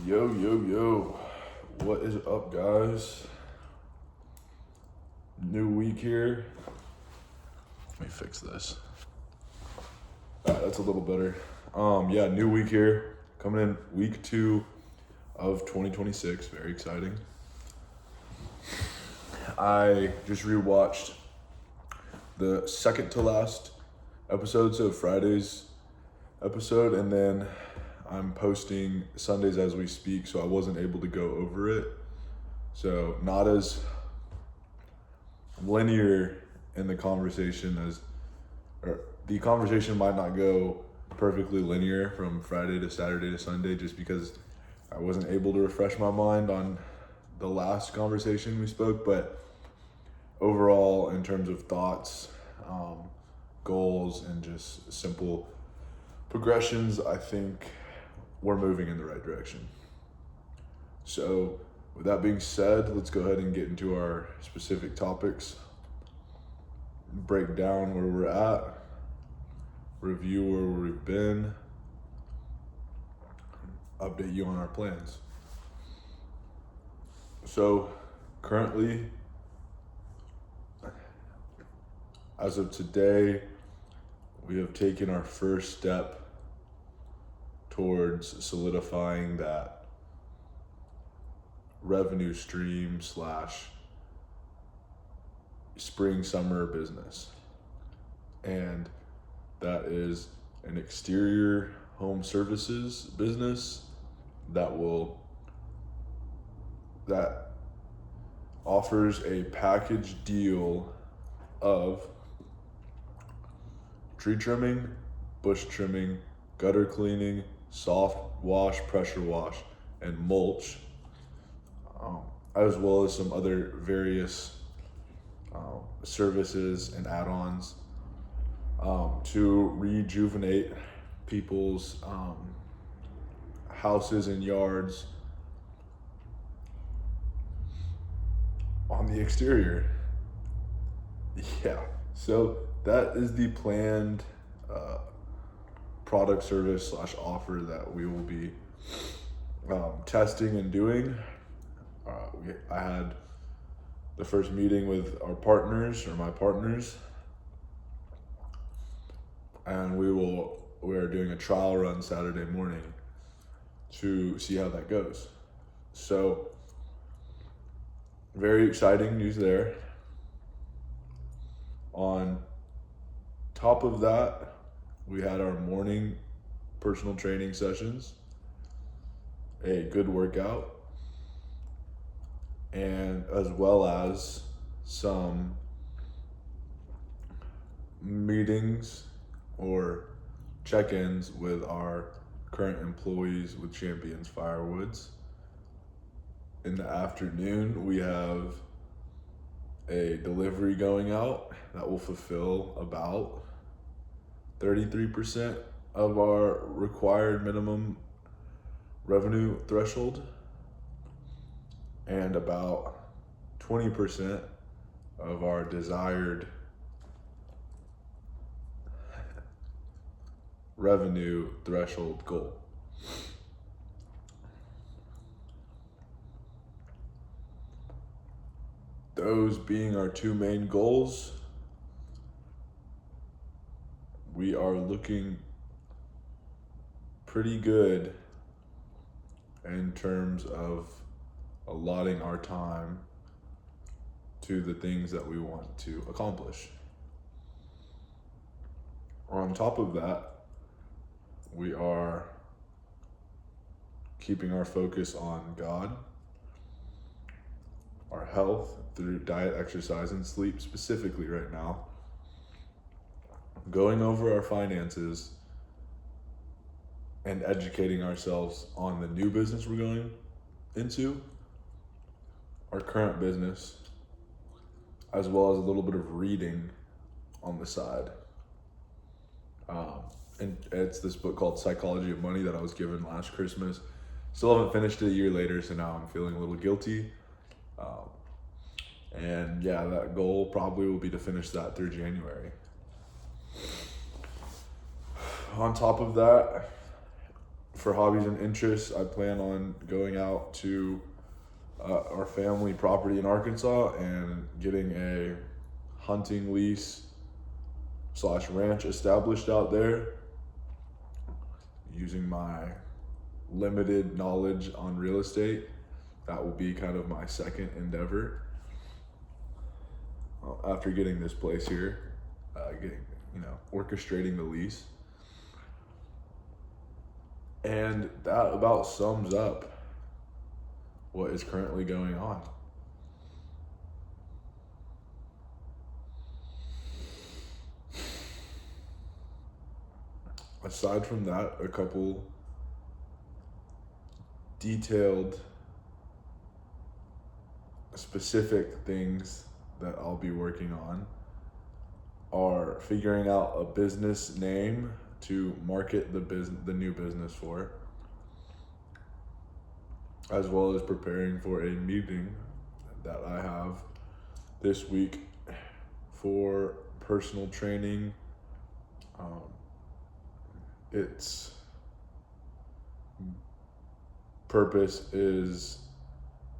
Yo, what is up, guys? New week here. Let me fix this. All right, that's a little better. New week here. Coming in week 2 of 2026. Very exciting. I just rewatched the second to last episodes of Friday's episode, and then I'm posting Sundays as we speak, so I wasn't able to go over it. So not as linear in the conversation or the conversation might not go perfectly linear from Friday to Saturday to Sunday, just because I wasn't able to refresh my mind on the last conversation we spoke. But overall, in terms of thoughts, goals, and just simple progressions, I think we're moving in the right direction. So with that being said, let's go ahead and get into our specific topics, break down where we're at, review where we've been, update you on our plans. So currently, as of today, we have taken our first step towards solidifying that revenue stream / spring summer business. And that is an exterior home services business that offers a package deal of tree trimming, bush trimming, gutter cleaning, soft wash, pressure wash, and mulch, as well as some other various services and add-ons to rejuvenate people's houses and yards on the exterior. Yeah, so that is the planned product, service / offer that we will be testing and doing. I had the first meeting with my partners, and we are doing a trial run Saturday morning to see how that goes. So very exciting news there. On top of that, we had our morning personal training sessions, a good workout, and as well as some meetings or check-ins with our current employees with Champions Firewoods. In the afternoon, we have a delivery going out that will fulfill about 33% of our required minimum revenue threshold and about 20% of our desired revenue threshold goal. Those being our two main goals, we are looking pretty good in terms of allotting our time to the things that we want to accomplish. On top of that, we are keeping our focus on God, our health through diet, exercise, and sleep specifically right now, going over our finances, and educating ourselves on the new business we're going into, our current business, as well as a little bit of reading on the side. And it's this book called Psychology of Money that I was given last Christmas. Still haven't finished it a year later, so now I'm feeling a little guilty. And yeah, that goal probably will be to finish that through January. On top of that, for hobbies and interests, I plan on going out to our family property in Arkansas and getting a hunting lease / ranch established out there, using my limited knowledge on real estate. That will be kind of my second endeavor after getting this place here, orchestrating the lease. And that about sums up what is currently going on. Aside from that, a couple detailed, specific things that I'll be working on are figuring out a business name to market the new business for, as well as preparing for a meeting that I have this week for personal training. Its purpose is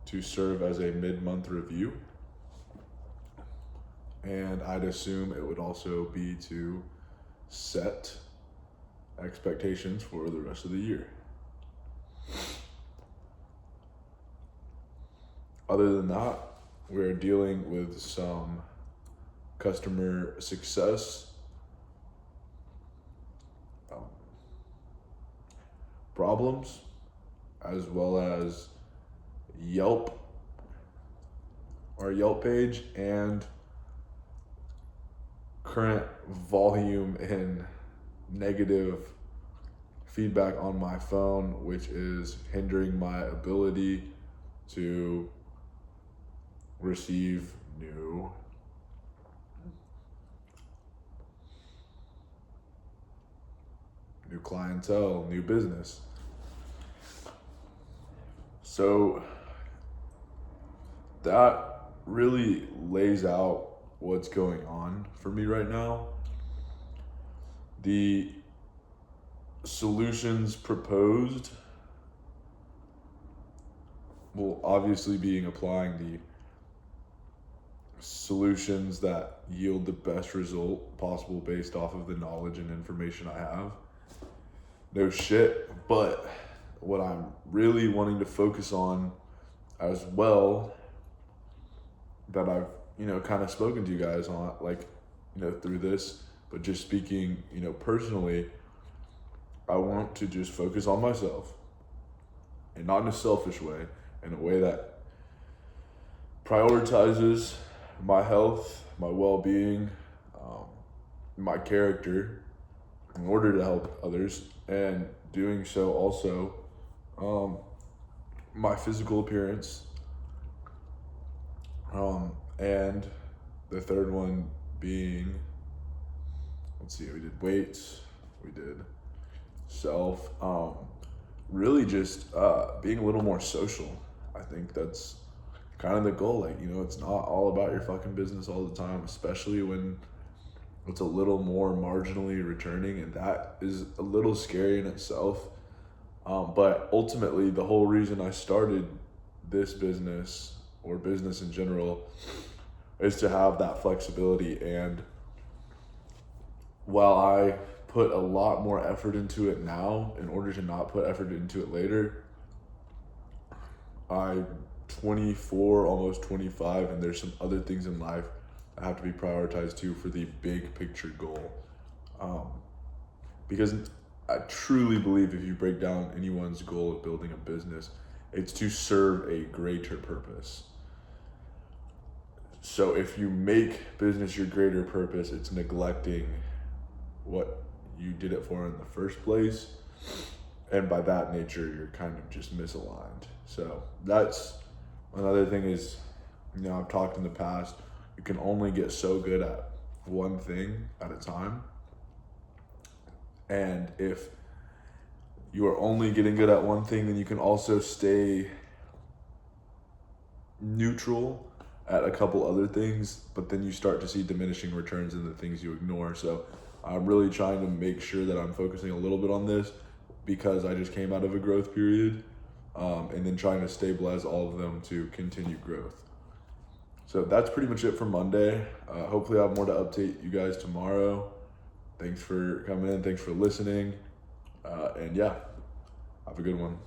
to serve as a mid-month review, and I'd assume it would also be to set expectations for the rest of the year. Other than that, we're dealing with some customer success problems, as well as our Yelp page, and current volume in negative feedback on my phone, which is hindering my ability to receive new clientele, new business. So that really lays out what's going on for me right now. The solutions proposed will obviously be applying the solutions that yield the best result possible based off of the knowledge and information I have. No shit, but what I'm really wanting to focus on as well, that I've, kind of spoken to you guys on, through this, but just speaking, personally, I want to just focus on myself, and not in a selfish way, in a way that prioritizes my health, my well-being, my character, in order to help others, and doing so also my physical appearance, and the third one being, we did weights, we did self, really just being a little more social. I think that's kind of the goal. It's not all about your fucking business all the time, especially when it's a little more marginally returning, and that is a little scary in itself. But ultimately, the whole reason I started this business, or business in general, is to have that flexibility. And while I put a lot more effort into it now in order to not put effort into it later, I'm 24, almost 25, and there's some other things in life that have to be prioritized too for the big picture goal. Because I truly believe if you break down anyone's goal of building a business, it's to serve a greater purpose. So if you make business your greater purpose, it's neglecting what you did it for in the first place. And by that nature, you're kind of just misaligned. So that's another thing is, I've talked in the past, you can only get so good at one thing at a time. And if you are only getting good at one thing, then you can also stay neutral at a couple other things, but then you start to see diminishing returns in the things you ignore. So I'm really trying to make sure that I'm focusing a little bit on this, because I just came out of a growth period, and then trying to stabilize all of them to continue growth. So that's pretty much it for Monday. Hopefully I have more to update you guys tomorrow. Thanks for coming in. Thanks for listening. And yeah, have a good one.